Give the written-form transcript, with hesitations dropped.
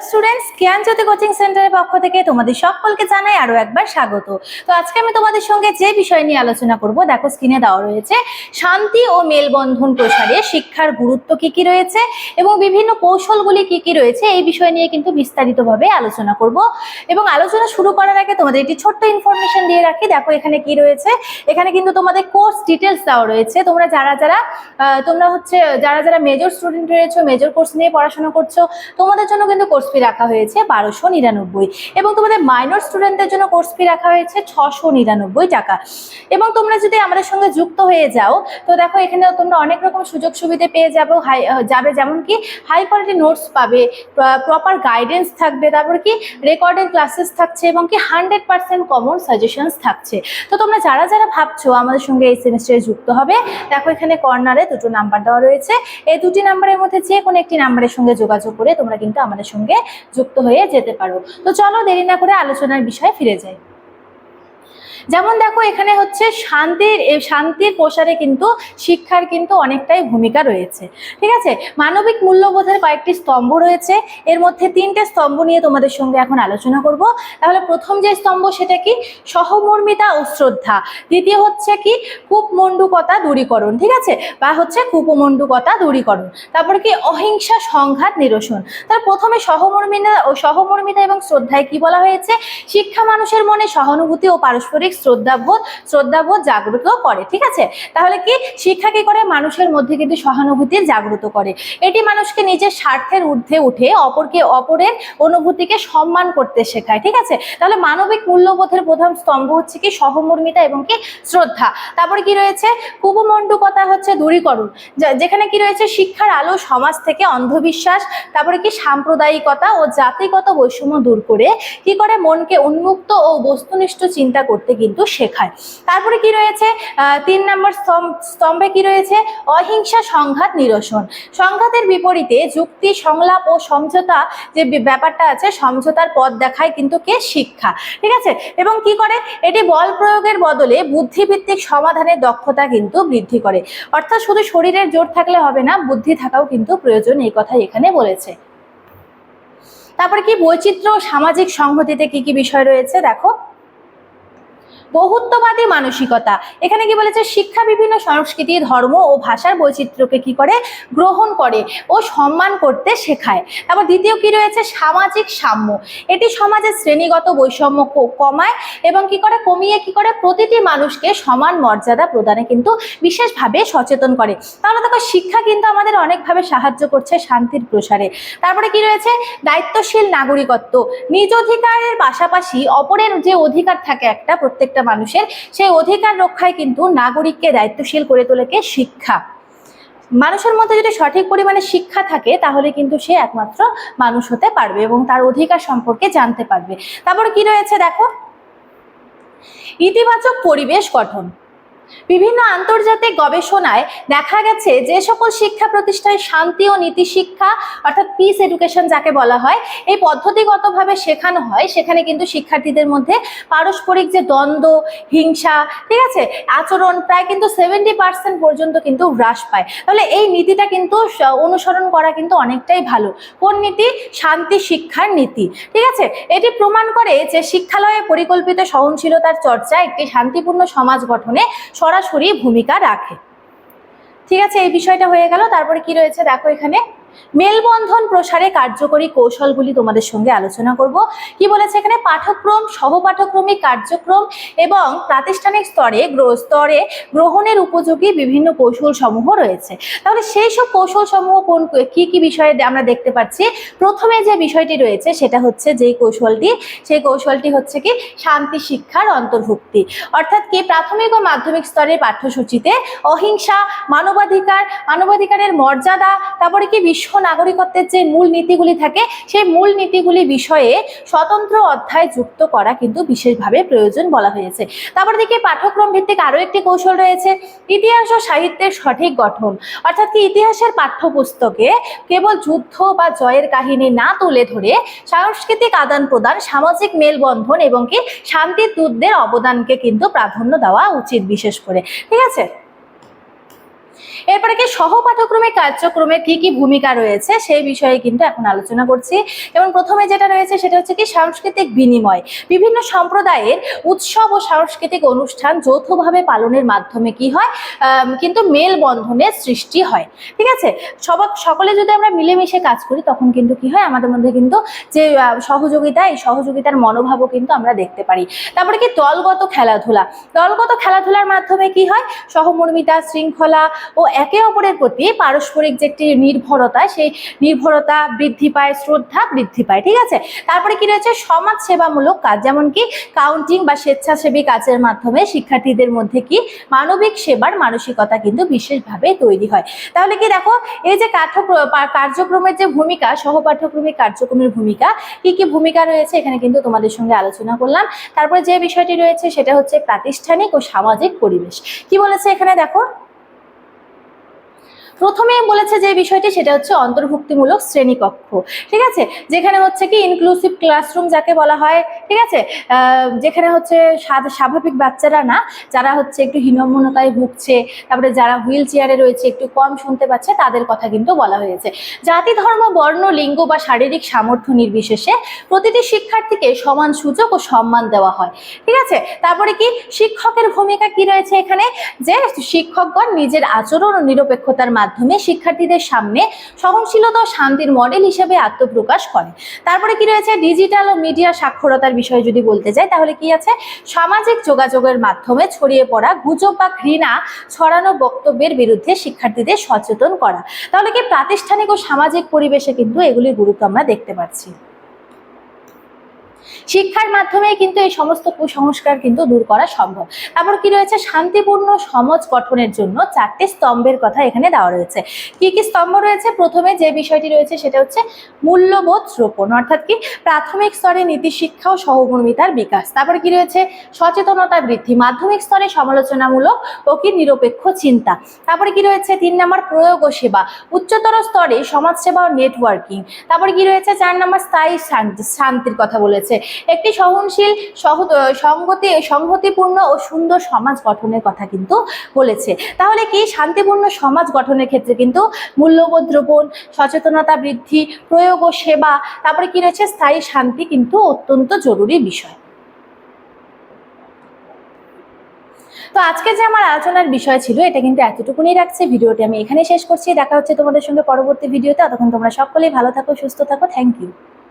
Students, জ্ঞানজ্যোতি coaching সেন্টারের পক্ষ থেকে তোমাদের সকলকে জানাই আরো একবার স্বাগত। তো আজকে আমি তোমাদের সঙ্গে যে বিষয় নিয়ে আলোচনা করব, দেখো স্ক্রিনে দেওয়া রয়েছে শান্তি ও মেলবন্ধন প্রসারে শিক্ষার গুরুত্ব কি কি রয়েছে এবং বিভিন্ন কৌশলগুলি কি কি রয়েছে, এই বিষয় নিয়ে কিন্তু বিস্তারিতভাবে আলোচনা করব। এবং আলোচনা শুরু করার আগে তোমাদের একটি ছোট্ট ইনফরমেশন দিয়ে রাখি। দেখো এখানে কি রয়েছে, এখানে কিন্তু তোমাদের কোর্স ডিটেলস দেওয়া রয়েছে। তোমরা যারা মেজর স্টুডেন্ট রয়েছে, মেজর কোর্স নিয়ে পড়াশোনা করছো, তোমাদের জন্য কিন্তু কোর্স ফি রাখা হয়েছে 1299 এবং তোমাদের মাইনর স্টুডেন্টদের জন্য কোর্স ফি রাখা হয়েছে 699 টাকা। এবং তোমরা যদি আমাদের সঙ্গে যুক্ত হয়ে যাও, তো দেখো এখানে তোমরা অনেক রকম সুযোগ সুবিধা পেয়ে যাবে, যেমন কি হাই কোয়ালিটি নোটস পাবে, প্রপার গাইডেন্স থাকবে, তারপর কি রেকর্ডেড ক্লাসেস থাকছে এবং কি 100% কমন সাজেশনস থাকছে। তো তোমরা যারা যারা ভাবছো আমাদের সঙ্গে এই সেমিস্টারে যুক্ত হবে, দেখো এখানে কর্নারে দুটো নাম্বার দেওয়া রয়েছে। এই দুটি নাম্বারের মধ্যে যে কোনো একটি নাম্বারের সঙ্গে যোগাযোগ করে তোমরা কিন্তু আমাদের সঙ্গে যুক্ত হয়ে যেতে পারো। তো চলো দেরি না করে আলোচনার বিষয়ে ফিরে যাই। যেমন দেখো এখানে হচ্ছে শান্তির প্রসারে কিন্তু শিক্ষার কিন্তু অনেকটাই ভূমিকা রয়েছে। ঠিক আছে, মানবিক মূল্যবোধের কয়েকটি স্তম্ভ রয়েছে, এর মধ্যে 3টে স্তম্ভ নিয়ে তোমাদের সঙ্গে এখন আলোচনা করব। তাহলে প্রথম যে স্তম্ভ সেটা কি, সহমর্মিতা ও শ্রদ্ধা। দ্বিতীয় হচ্ছে কি, কূপমণ্ডূকতা দূরীকরণ, ঠিক আছে, বা হচ্ছে কূপমণ্ডূকতা দূরীকরণ। তারপরে কি, অহিংসা সংঘাত নিরসন। তার প্রথমে সহমর্মিতা এবং শ্রদ্ধায় কি বলা হয়েছে, শিক্ষা মানুষের মনে সহানুভূতি ও পারস্পরিক শ্রদ্ধাবোধ জাগ্রত করে। ঠিক আছে, তাহলে কি শিক্ষা কি করে, মানুষের মধ্যে কিন্তু সহানুভূতির জাগ্রত করে। এটি মানুষকে নিজের স্বার্থের ঊর্ধ্বে উঠে অপরের অনুভূতিকে সম্মান করতে শেখায়। ঠিক আছে, তাহলে মানবিক মূল্যবোধের প্রথম স্তম্ভ হচ্ছে কি সহমর্মিতা এবং কি শ্রদ্ধা। তারপরে কি রয়েছে, কূপমণ্ডূকতা হচ্ছে দূরীকরণ, যেখানে কি রয়েছে শিক্ষার আলো সমাজ থেকে অন্ধবিশ্বাস, তারপরে কি সাম্প্রদায়িকতা ও জাতিগত বৈষম্য দূর করে কি করে মনকে উন্মুক্ত ও বস্তুনিষ্ঠ চিন্তা করতে কিন্তু শেখায়। তারপরে কি রয়েছে, 3 নম্বর স্তম্ভে কি রয়েছে, অহিংসা সংঘাত নিরসন। সংঘাতের বিপরীতে যুক্তি, সংলাপ ও সমঝোতা যে ব্যাপারটা আছে, সমঝোতার পথ দেখায় কিন্তু কে, শিক্ষা। ঠিক আছে, এবং কি করে, এটি বল প্রয়োগের বদলে বুদ্ধিভিত্তিক সমাধানের দক্ষতা কিন্তু বৃদ্ধি করে। অর্থাৎ শুধু শরীরের জোর থাকলে হবে না, বুদ্ধি থাকাও কিন্তু প্রয়োজন, এই কথা এখানে বলেছে। তারপরে কি, বৈচিত্র্য ও সামাজিক সংহতিতে কি কি বিষয় রয়েছে, দেখো বহুত্ববাদী মানসিকতা। এখানে কি বলেছে, শিক্ষা বিভিন্ন সংস্কৃতি, ধর্ম ও ভাষার বৈচিত্র্যকে কি করে, গ্রহণ করে ও সম্মান করতে শেখায়। তারপর দ্বিতীয় কি রয়েছে, সামাজিক সাম্য। এটি সমাজের শ্রেণীগত বৈষম্য কমায় এবং কি করে, কমিয়ে কি করে প্রতিটি মানুষকে সমান মর্যাদা প্রদানে কিন্তু বিশেষভাবে সচেতন করে। তাহলে দেখো শিক্ষা কিন্তু আমাদের অনেকভাবে সাহায্য করছে শান্তির প্রসারে। তারপরে কি রয়েছে, দায়িত্বশীল নাগরিকত্ব। নিজ অধিকারের পাশাপাশি অপরের যে অধিকার থাকে একটা প্রত্যেকটা মানুষের, সেই অধিকার রক্ষায় কিন্তু নাগরিককে দায়িত্বশীল করে তোলে কে, শিক্ষা। মানুষের মধ্যে যদি সঠিক পরিমাণে শিক্ষা থাকে তাহলে কিন্তু সে একমাত্র মানুষ হতে পারবে এবং তার অধিকার সম্পর্কে জানতে পারবে। তারপরে কি রয়েছে, দেখো ইতিবাচক পরিবেশ গঠন। বিভিন্ন আন্তর্জাতিক গবেষণায় দেখা গেছে যে সকল শিক্ষা প্রতিষ্ঠানে শান্তি ও নীতি শিক্ষা অর্থাৎ পিস এডুকেশন যাকে বলা হয়, এই পদ্ধতিগতভাবে শেখানো হয়, সেখানে কিন্তু শিক্ষার্থীদের মধ্যে পারস্পরিক যে দ্বন্দ্ব, হিংসা, ঠিক আছে, আচরণ প্রায় কিন্তু 70% পর্যন্ত কিন্তু হ্রাস পায়। তাহলে এই নীতিটা কিন্তু অনুসরণ করা কিন্তু অনেকটাই ভালো। কোন নীতি, শান্তি শিক্ষার নীতি। ঠিক আছে, এটি প্রমাণ করে যে শিক্ষালয়ে পরিকল্পিত সহনশীলতার চর্চা একটি শান্তিপূর্ণ সমাজ গঠনে সরাসরি ভূমিকা রাখে। ঠিক আছে, এই বিষয়টা হয়ে গেল। তারপরে কি রয়েছে, দেখো এখানে মেলবন্ধন প্রসারে কার্যকরী কৌশলগুলি তোমাদের সঙ্গে আলোচনা করব। কি বলেছে এখানে, পাঠ্যক্রম, সহপাঠক্রমিক কার্যক্রম এবং প্রাতিষ্ঠানিক স্তরে গ্রহণের উপযোগী বিভিন্ন কৌশল সমূহ রয়েছে। তাহলে সেই সব কৌশল সমূহ কি কি বিষয়ে আমরা দেখতে পাচ্ছি। প্রথমে যে বিষয়টি রয়েছে সেটা হচ্ছে সেই কৌশলটি হচ্ছে কি শান্তি শিক্ষার অন্তর্ভুক্তি। অর্থাৎ কি প্রাথমিক ও মাধ্যমিক স্তরের পাঠ্যসূচিতে অহিংসা, মানবাধিকারের মর্যাদা, তারপরে কি বিশ্ব নাগরিকত্বের যে মূল নীতিগুলি থাকে সেই মূল নীতিগুলি বিষয়ে স্বতন্ত্র অধ্যায় যুক্ত করা কিন্তু বিশেষভাবে প্রয়োজন বলা হয়েছে। তারপর দেখি পাঠ্যক্রম ভিত্তিক আরো একটি কৌশল রয়েছে, ইতিহাস ও সাহিত্যের সঠিক গঠন। অর্থাৎ কি ইতিহাসের পাঠ্যপুস্তকে কেবল যুদ্ধ বা জয়ের কাহিনী না তুলে ধরে সাংস্কৃতিক আদান প্রদান, সামাজিক মেলবন্ধন এবং কি শান্তির দূতদের অবদানকে কিন্তু প্রাধান্য দেওয়া উচিত বিশেষ করে। ঠিক আছে, এরপরে কি সহপাঠক্রমিক কার্যক্রমে কি কি ভূমিকা রয়েছে সেই বিষয়ে কিন্তু এখন আলোচনা করছি। এবং প্রথমে যেটা রয়েছে সেটা হচ্ছে কি সাংস্কৃতিক বিনিময়। বিভিন্ন সম্প্রদায়ের উৎসব ও সাংস্কৃতিক অনুষ্ঠান যৌথভাবে পালনের মাধ্যমে কি হয়, কিন্তু মেলবন্ধনের সৃষ্টি হয়। ঠিক আছে, সকলে যদি আমরা মিলেমিশে কাজ করি তখন কিন্তু কি হয়, আমাদের মধ্যে কিন্তু যে সহযোগিতা, এই সহযোগিতার মনোভাবও কিন্তু আমরা দেখতে পারি। তারপরে কি দলগত খেলাধুলা। দলগত খেলাধুলার মাধ্যমে কি হয়, সহমর্মিতা, শৃঙ্খলা ও একে অপরের প্রতি পারস্পরিক যে একটি নির্ভরতা, সেই নির্ভরতা বৃদ্ধি পায়, শ্রদ্ধা বৃদ্ধি পায়। ঠিক আছে, তারপরে কি রয়েছে সমাজ সেবামূলক কাজ, যেমন কি কাউন্টিং বা স্বেচ্ছাসেবী কাজের মাধ্যমে শিক্ষার্থীদের মধ্যে কি মানবিক সেবার মানসিকতা কিন্তু বিশেষভাবে তৈরি হয়। তাহলে কি দেখো, এই যে কার্যক্রমের যে ভূমিকা, সহপাঠ্যক্রমিক কার্যক্রমের ভূমিকা, কি কি ভূমিকা রয়েছে এখানে কিন্তু তোমাদের সঙ্গে আলোচনা করলাম। তারপরে যে বিষয়টি রয়েছে সেটা হচ্ছে প্রাতিষ্ঠানিক ও সামাজিক পরিবেশ। কি বলেছে এখানে দেখো, প্রথমেই বলেছে যে বিষয়টি সেটা হচ্ছে অন্তর্ভুক্তিমূলক শ্রেণীকক্ষ। ঠিক আছে, যেখানে হচ্ছে কি ইনক্লুসিভ ক্লাসরুম যাকে বলা হয়। ঠিক আছে, যেখানে হচ্ছে স্বাভাবিক বাচ্চারা না, যারা হচ্ছে একটু হীনমন্যতায় ভুগছে, তারপরে যারা হুইল চেয়ারে রয়েছে, একটু কম শুনতে পাচ্ছে, তাদের কথা কিন্তু বলা হয়েছে। জাতি, ধর্ম, বর্ণ, লিঙ্গ বা শারীরিক সামর্থ্য নির্বিশেষে প্রতিটি শিক্ষার্থীকে সমান সুযোগ ও সম্মান দেওয়া হয়। ঠিক আছে, তারপরে কি শিক্ষকের ভূমিকা কি রয়েছে এখানে, যে শিক্ষকগণ নিজের আচরণ ও নিরপেক্ষতার মাধ্যমে শিক্ষার্থীদের সামনে সহনশীলতা ও শান্তির মডেল হিসেবে আত্মপ্রকাশ করে। তারপরে কি রয়েছে ডিজিটাল ও মিডিয়া সাক্ষরতার বিষয়ে যদি বলতে যাই, তাহলে কি আছে, সামাজিক যোগাযোগের মাধ্যমে ছড়িয়ে পড়া গুজব বা ঘৃণা ছড়ানো বক্তব্যের বিরুদ্ধে শিক্ষার্থীদের সচেতন করা। তাহলে কি প্রাতিষ্ঠানিক ও সামাজিক পরিবেশে কিন্তু এগুলির গুরুত্ব আমরা দেখতে পাচ্ছি। শিক্ষার মাধ্যমে কিন্তু এই সমস্ত কুসংস্কার কিন্তু দূর করা সম্ভব। তারপর কি রয়েছে শান্তিপূর্ণ সমাজ গঠনের জন্য 4টি স্তম্ভের কথা এখানে দেওয়া রয়েছে। কি কি স্তম্ভ রয়েছে, প্রথমে যে বিষয়টি রয়েছে সেটা হচ্ছে মূল্যবোধ রোপণ, অর্থাৎ কি প্রাথমিক স্তরে নীতি শিক্ষা ও সহমর্মিতার বিকাশ। তারপরে কি রয়েছে সচেতনতা বৃদ্ধি, মাধ্যমিক স্তরে সমালোচনামূলক ও কি নিরপেক্ষ চিন্তা। তারপরে কি রয়েছে 3 নম্বর প্রয়োগ ও সেবা, উচ্চতর স্তরে সমাজসেবা ও নেটওয়ার্কিং। তারপরে কি রয়েছে 4 নম্বর স্থায়ী শান্তির কথা বলেছে, একটি সহনশীল সংহতিপূর্ণ ও সুন্দর সমাজ গঠনের কথা কিন্তু বলেছে। তাহলে কি শান্তিপূর্ণ সমাজ গঠনের ক্ষেত্রে কিন্তু মূল্যবোধ রোপণ, সচেতনতা বৃদ্ধি, প্রয়োগ ও সেবা, তারপরে কি রয়েছে স্থায়ী শান্তি কিন্তু অত্যন্ত জরুরি বিষয়। তো আজকে যে আমার আলোচনার বিষয় ছিল এটা কিন্তু এতটুকুনি রাখছে। ভিডিওটি আমি এখানেই শেষ করছি। দেখা হচ্ছে তোমাদের সঙ্গে পরবর্তী ভিডিওতে। ততক্ষণ তোমরা সকলেই ভালো থাকো, সুস্থ থাকো। Thank you.